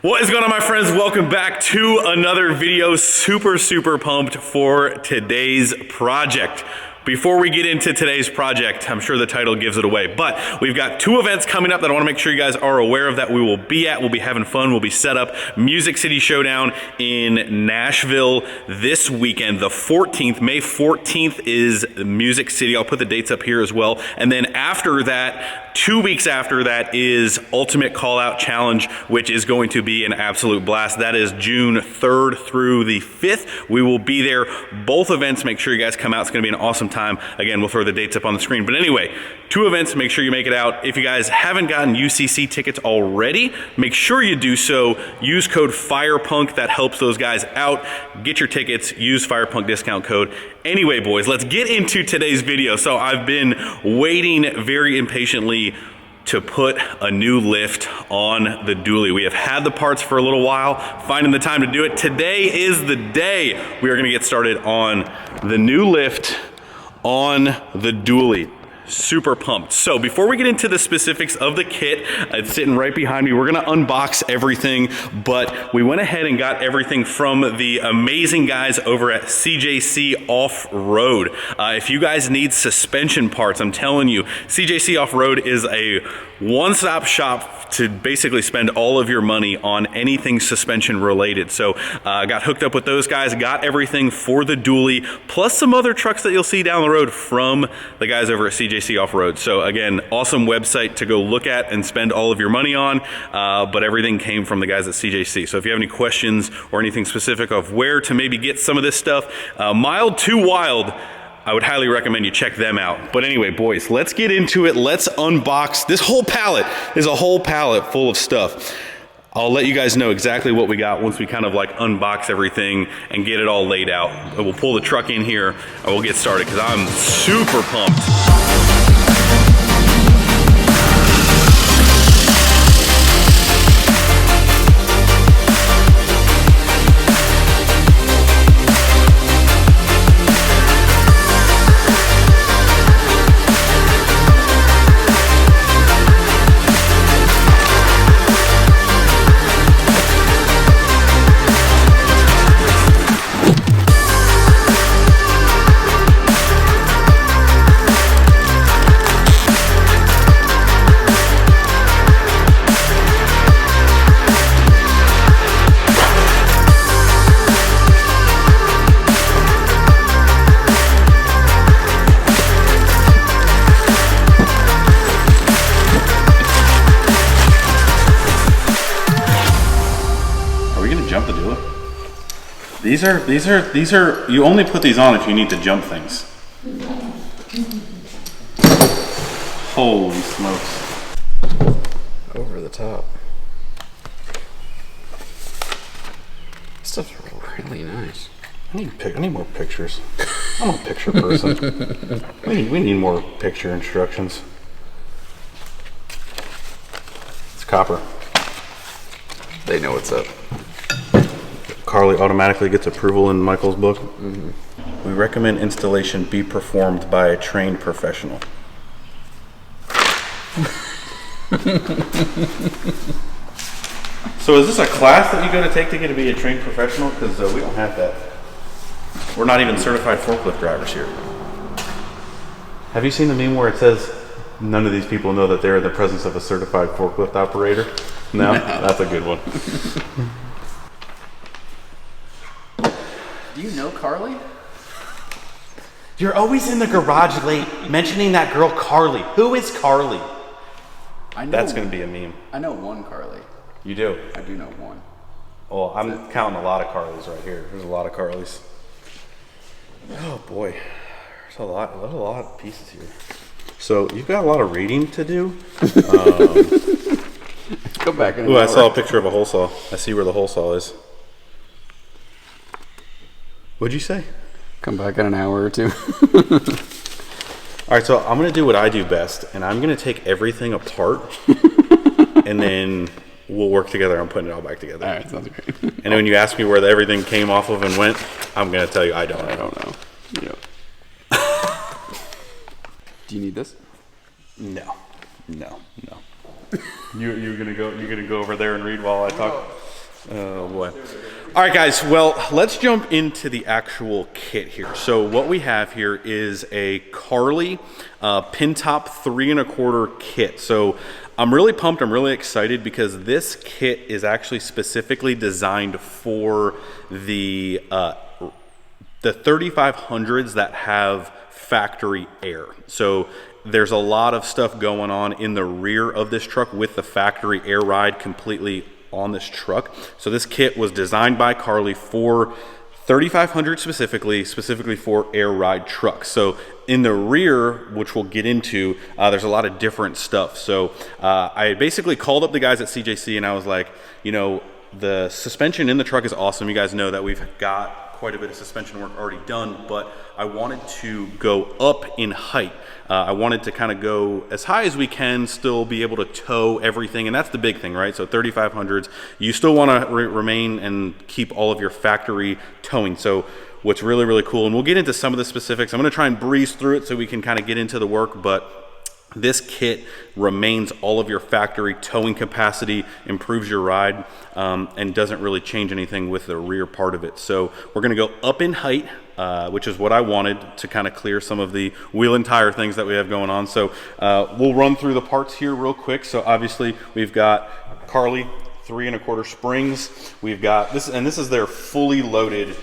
What is going on, my friends? Welcome back to another video. Super pumped for today's project. Before we get into today's project, I'm sure the title gives it away, but we've got two events coming up that I want to make sure you guys are aware of that we will be at. We'll be having fun. We'll be set up. Music City Showdown in Nashville this weekend, the 14th. May 14th is Music City. I'll put the dates up here as well. And then after that, 2 weeks after that is Ultimate Call Out Challenge, which is going to be an absolute blast. That is June 3rd through the 5th. We will be there. Both events, make sure you guys come out. It's going to be an awesome time. Again, we'll throw the dates up on the screen. But anyway, two events, make sure you make it out. If you guys haven't gotten UCC tickets already, make sure you do so. Use code FIREPUNK. That helps those guys out. Get your tickets. Use FIREPUNK discount code. Anyway, boys, let's get into today's video. So I've been waiting very impatiently to put a new lift on the dually. We have had the parts for a little while, finding the time to do it. Today is the day we are gonna get started on the new lift on the dually. Super pumped. So before we get into the specifics of the kit, it's sitting right behind me. We're gonna unbox everything, but we went ahead and got everything from the amazing guys over at CJC Off-Road. If you guys need suspension parts, I'm telling you, CJC Off-Road is a one-stop shop to basically spend all of your money on anything suspension related. So got hooked up with those guys, got everything for the dually, plus some other trucks that you'll see down the road from the guys over at CJC Off-Road. So again, awesome website to go look at and spend all of your money on, but everything came from the guys at CJC. So if you have any questions or anything specific of where to maybe get some of this stuff, mild to wild, I would highly recommend you check them out. But anyway, boys, let's get into it. Let's unbox this whole pallet. There's a whole pallet full of stuff. I'll let you guys know exactly what we got once we kind of like unbox everything and get it all laid out. We'll pull the truck in here and we'll get started because I'm super pumped. These are, you only put these on if you need to jump things. Holy smokes. Over the top. This stuff's really nice. I need more pictures. I'm a picture person. we need more picture instructions. It's copper. They know what's up. Carly automatically gets approval in Michael's book. Mm-hmm. We recommend installation be performed by a trained professional. So is this a class that you go to take to get to be a trained professional? Because we don't have that. We're not even certified forklift drivers here. Have you seen the meme where it says none of these people know that they're in the presence of a certified forklift operator? No? That's a good one. Do you know Carly? You're always in the garage late mentioning that girl Carly. Who is Carly? I know. That's going to be a meme. I know one Carly. You do? I do know one. Well, I'm counting a lot of Carlys right here. There's a lot of Carlys. Oh boy, there's a lot of pieces here. So you've got a lot of reading to do. Go back and. Ooh, I saw a picture of a hole saw. I see where the hole saw is. What'd you say? Come back in an hour or two. All right, so I'm gonna do what I do best, and I'm gonna take everything apart, and then we'll work together on putting it all back together. All right, sounds great. And then when you ask me where everything came off of and went, I'm gonna tell you I don't know. Yep. Do you need this? No. You're gonna go over there and read while I talk. Oh boy. All right, guys, well, let's jump into the actual kit here. So what we have here is a Carly pin top 3 1/4 kit. So I'm really pumped, I'm really excited because this kit is actually specifically designed for the 3500s that have factory air. So there's a lot of stuff going on in the rear of this truck with the factory air ride completely on this truck. So this kit was designed by Carly for 3500 specifically for air ride trucks. So in the rear, which we'll get into, there's a lot of different stuff. So I basically called up the guys at CJC and I was like, you know, the suspension in the truck is awesome. You guys know that we've got quite a bit of suspension work already done, but I wanted to go up in height. I wanted to kind of go as high as we can, still be able to tow everything, and that's the big thing, right? So 3500s, you still want to remain and keep all of your factory towing. So what's really, really cool, and we'll get into some of the specifics. I'm going to try and breeze through it so we can kind of get into the work, but this kit remains all of your factory towing capacity, improves your ride, and doesn't really change anything with the rear part of it. So we're gonna go up in height, which is what I wanted to kind of clear some of the wheel and tire things that we have going on. So we'll run through the parts here real quick. So obviously we've got Carly 3 1/4 springs. We've got this, and this is their fully loaded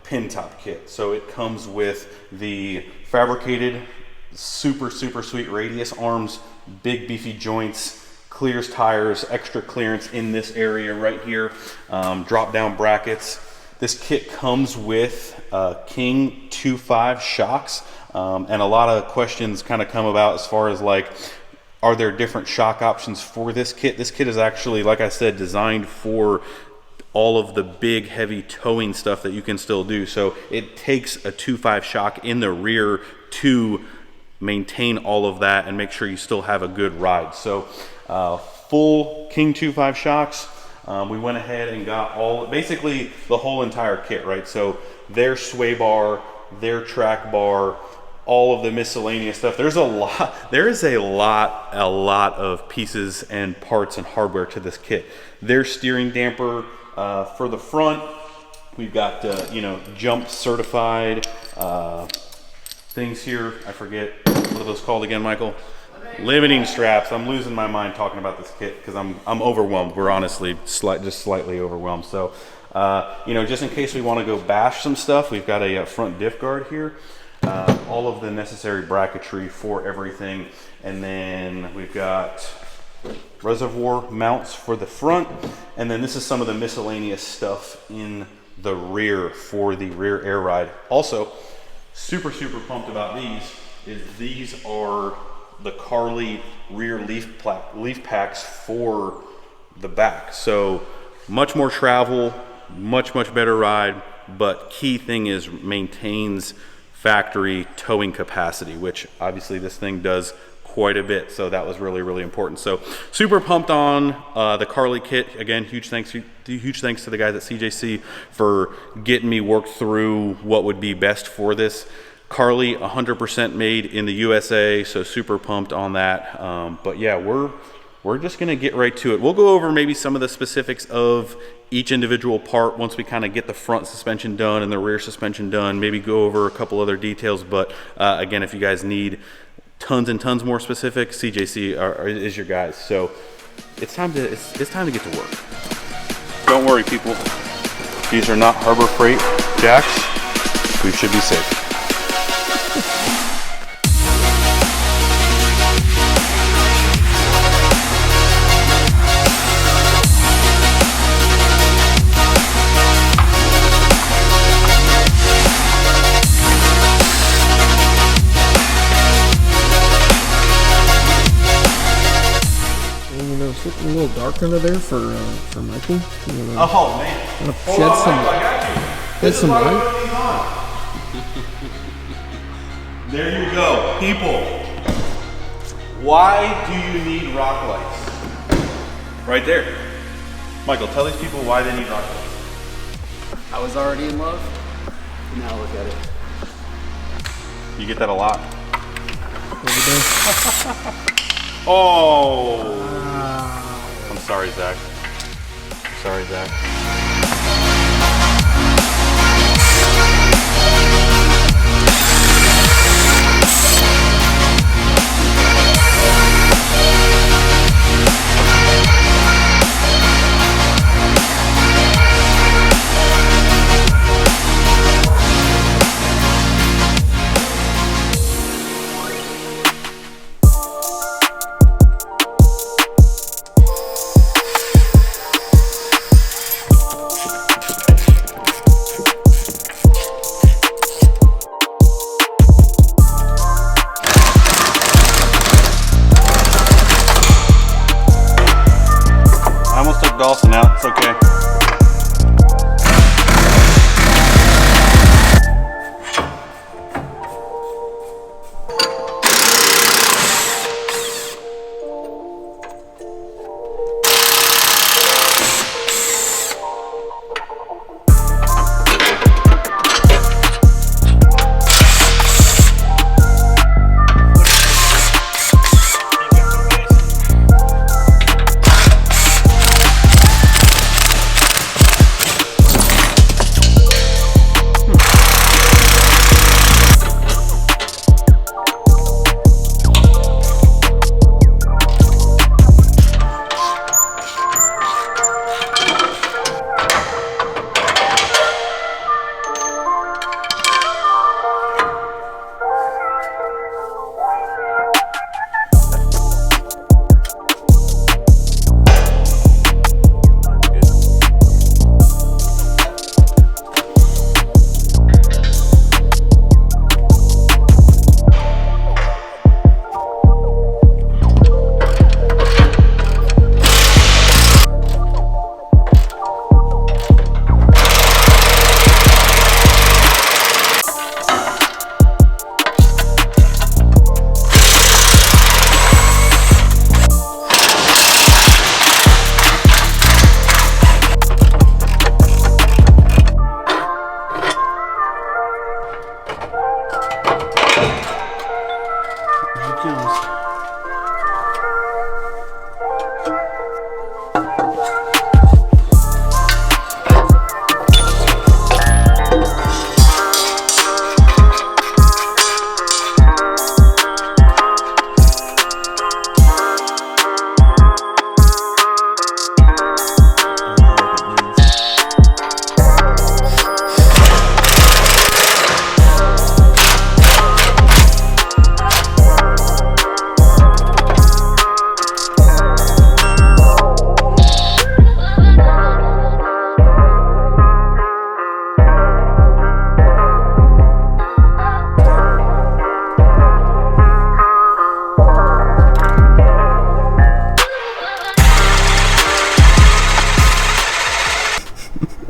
pin top kit. So it comes with the fabricated super sweet radius arms, big beefy joints, clears tires, extra clearance in this area right here, drop down brackets. This kit comes with King 2.5 shocks, and a lot of questions kind of come about as far as like, are there different shock options for this kit? This kit is actually, like I said, designed for all of the big heavy towing stuff that you can still do. So it takes a 2.5 shock in the rear to maintain all of that and make sure you still have a good ride. So full King 2.5 shocks. We went ahead and got basically the whole entire kit, right? So their sway bar, their track bar, all of the miscellaneous stuff. There is a lot of pieces and parts and hardware to this kit. Their steering damper for the front, we've got you know, jump certified things here. I forget, what are those called again, Michael? Limiting straps. I'm losing my mind talking about this kit because I'm overwhelmed. We're honestly just slightly overwhelmed. So you know, just in case we want to go bash some stuff, we've got a front diff guard here, all of the necessary bracketry for everything, and then we've got reservoir mounts for the front, and then this is some of the miscellaneous stuff in the rear for the rear air ride. Also, super pumped about these are the Carly rear leaf packs for the back. So much more travel, much better ride, but key thing is maintains factory towing capacity, which obviously this thing does quite a bit. So that was really important. So super pumped on the Carly kit. Again, huge thanks to the guys at CJC for getting me worked through what would be best for this. Carly 100% made in the USA, so super pumped on that. But yeah, we're just gonna get right to it. We'll go over maybe some of the specifics of each individual part once we kind of get the front suspension done and the rear suspension done, maybe go over a couple other details. But again, if you guys need tons and tons more specifics, CJC is your guys. So it's time to get to work. Don't worry, people. These are not Harbor Freight jacks. We should be safe. A little dark under there for Michael. Oh man! Shed some light. There you go, people. Why do you need rock lights? Right there, Michael. Tell these people why they need rock lights. I was already in love. Now look at it. You get that a lot. Over there. Oh. I'm sorry, Zach. Sorry, Zach. Dawson out, it's okay.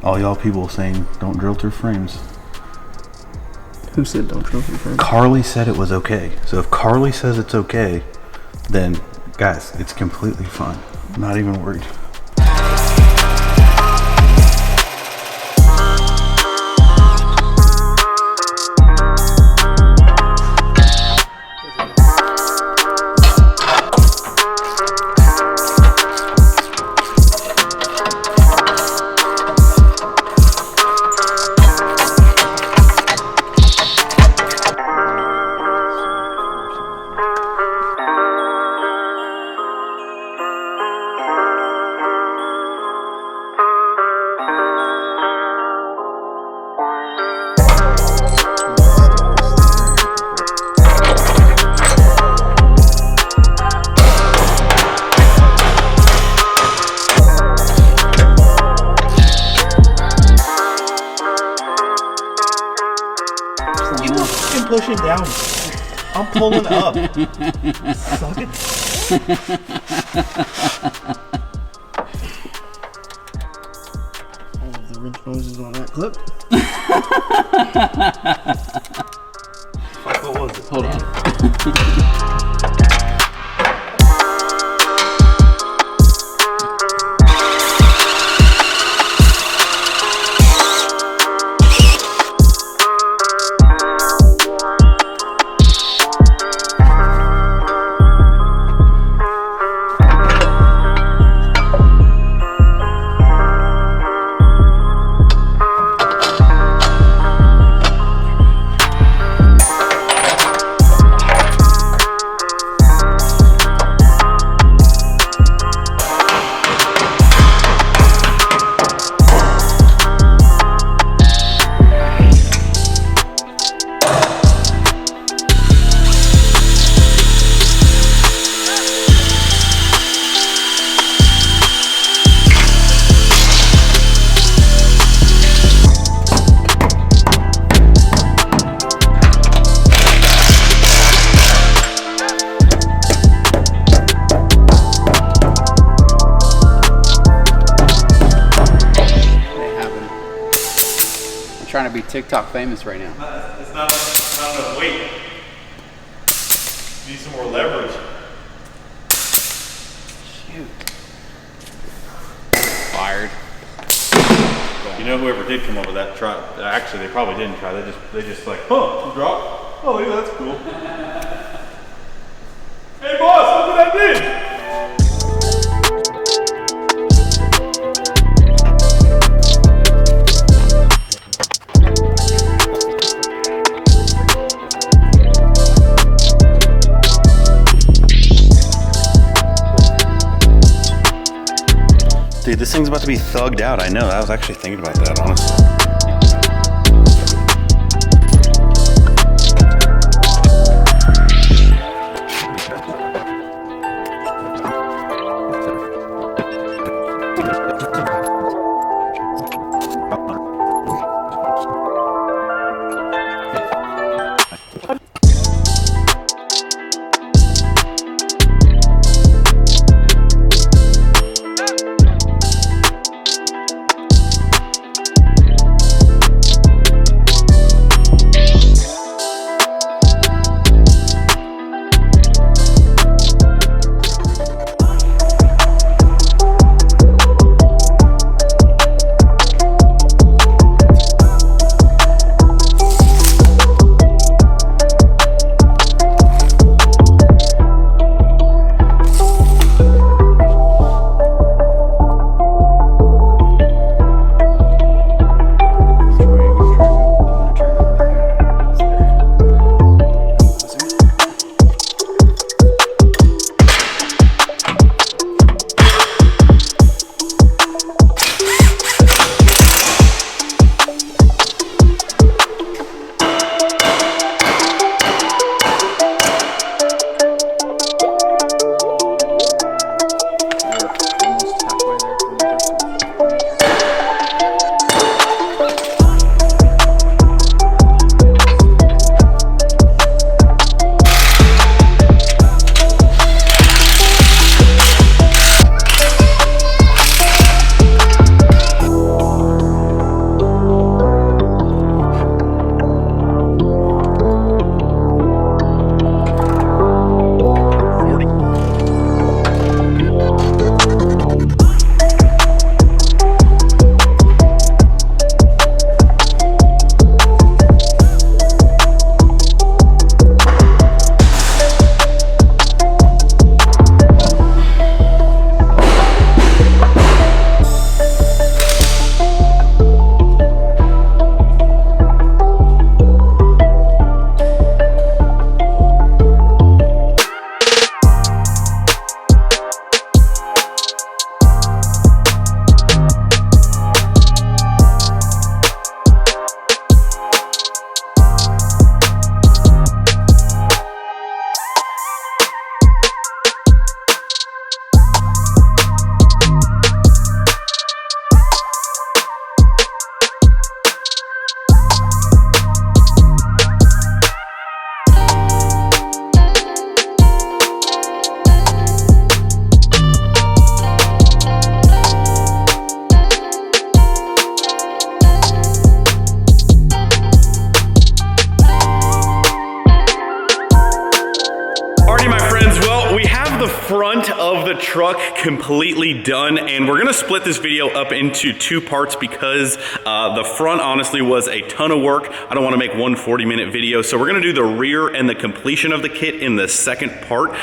All y'all people saying don't drill through frames. Who said don't drill through frames? Carly said it was okay. So if Carly says it's okay, then guys, it's completely fine. I'm not even worried. You were fucking pushing down. I'm pulling up. Suck it. All of the wrench noises on that clip. Fuck, what was it? Hold on. be TikTok famous right now. It's not enough weight. Need some more leverage. Shoot. Fired. You know, whoever did come up with that try, actually they probably didn't try. They just like, huh, drop. Oh, yeah, that's cool. Hey boss, look what I did. Dude, this thing's about to be thugged out. I know. I was actually thinking about that, honestly. front of the truck completely done, and we're gonna split this video up into two parts because the front honestly was a ton of work. I don't wanna make one 40-minute video, so we're gonna do the rear and the completion of the kit in the second part.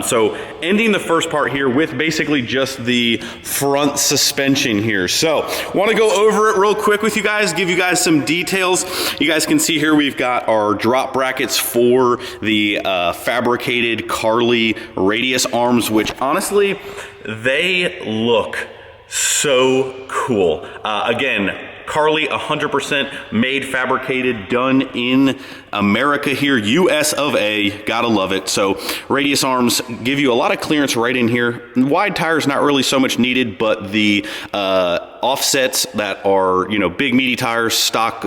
So ending the first part here with basically just the front suspension here. So wanna go over it real quick with you guys, give you guys some details. You guys can see here we've got our drop brackets for the fabricated Carly radius arms, which honestly, they look so cool. Again, Carly 100% made, fabricated, done in America here, US of A, gotta love it. So radius arms give you a lot of clearance right in here. Wide tires not really so much needed, but the offsets that are, you know, big meaty tires, stock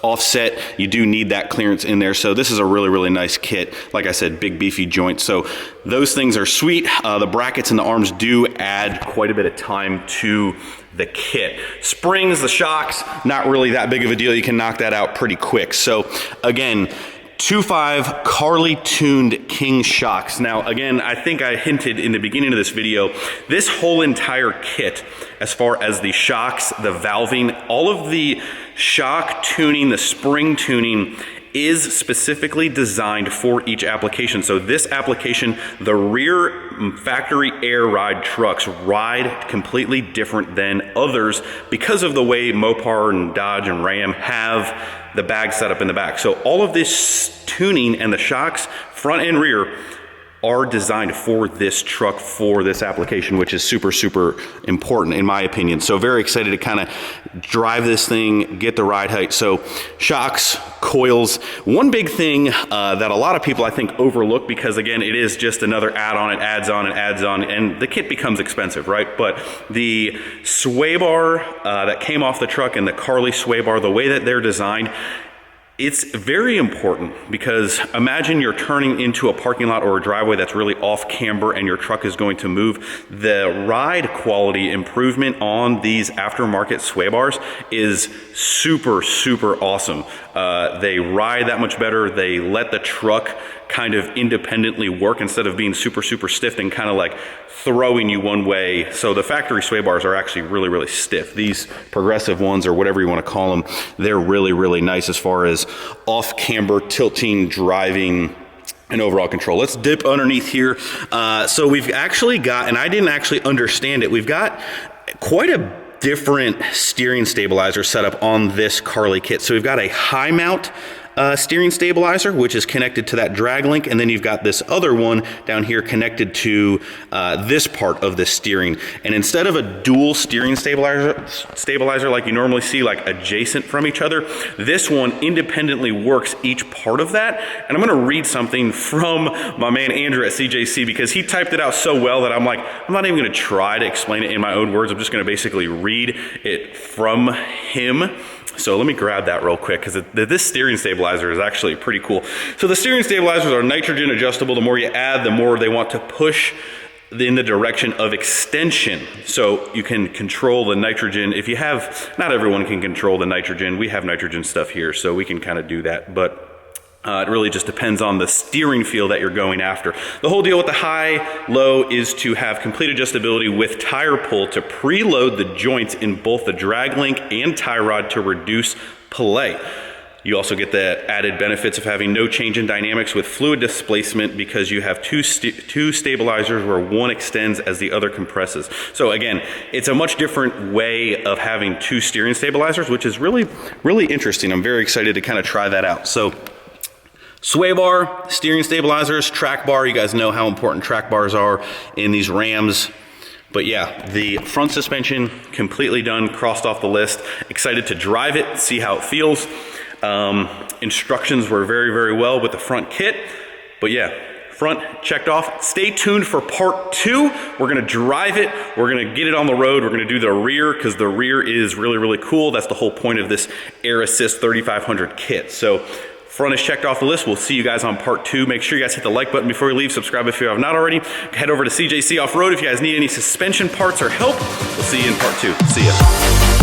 offset, you do need that clearance in there. So this is a really, really nice kit. Like I said, big beefy joints. So those things are sweet. The brackets and the arms do add quite a bit of time to the kit. Springs, the shocks, not really that big of a deal. You can knock that out pretty quick. So again, 2.5 Carly tuned King shocks. Now, again, I think I hinted in the beginning of this video, this whole entire kit, as far as the shocks, the valving, all of the shock tuning, the spring tuning, is specifically designed for each application. So this application, the rear factory air ride trucks ride completely different than others because of the way Mopar and Dodge and Ram have the bag set up in the back. So all of this tuning and the shocks, front and rear, are designed for this truck, for this application, which is super, super important in my opinion. So very excited to kind of drive this thing, get the ride height. So shocks, coils. One big thing that a lot of people I think overlook, because again, it is just another add-on, it adds on and adds on, and the kit becomes expensive, right? But the sway bar that came off the truck and the Carly sway bar, the way that they're designed, it's very important, because imagine you're turning into a parking lot or a driveway that's really off camber and your truck is going to move. The ride quality improvement on these aftermarket sway bars is super, super awesome. They ride that much better. They let the truck kind of independently work instead of being super, super stiff and kind of like throwing you one way. So the factory sway bars are actually really, really stiff. These progressive ones, or whatever you want to call them, they're really, really nice as far as off camber, tilting, driving, and overall control. Let's dip underneath here. So we've actually got, and I didn't actually understand it, we've got quite a different steering stabilizer setup on this Carly kit. So we've got a high mount steering stabilizer, which is connected to that drag link, and then you've got this other one down here connected to this part of the steering. And instead of a dual steering stabilizer like you normally see, like adjacent from each other, this one independently works each part of that. And I'm gonna read something from my man Andrew at CJC, because he typed it out so well that I'm like, I'm not even gonna try to explain it in my own words. I'm just gonna basically read it from him. So let me grab that real quick, because this steering stabilizer is actually pretty cool. So the steering stabilizers are nitrogen adjustable. The more you add, the more they want to push in the direction of extension. So you can control the nitrogen. If you have, not everyone can control the nitrogen. We have nitrogen stuff here, so we can kind of do that. But it really just depends on the steering feel that you're going after. The whole deal with the high-low is to have complete adjustability with tire pull to preload the joints in both the drag link and tie rod to reduce play. You also get the added benefits of having no change in dynamics with fluid displacement, because you have two stabilizers where one extends as the other compresses. So again, it's a much different way of having two steering stabilizers, which is really, really interesting. I'm very excited to kind of try that out. So sway bar, steering stabilizers, track bar. You guys know how important track bars are in these Rams. But yeah, the front suspension completely done, crossed off the list. Excited to drive it, see how it feels. Instructions were very, very well with the front kit. But yeah, front checked off. Stay tuned for part 2. We're gonna drive it, we're gonna get it on the road, we're gonna do the rear, because the rear is really, really cool. That's the whole point of this Air Assist 3500 kit. So front is checked off the list. We'll see you guys on part 2. Make sure you guys hit the like button before you leave. Subscribe if you have not already. Head over to CJC Off-Road if you guys need any suspension parts or help. We'll see you in part 2. See ya.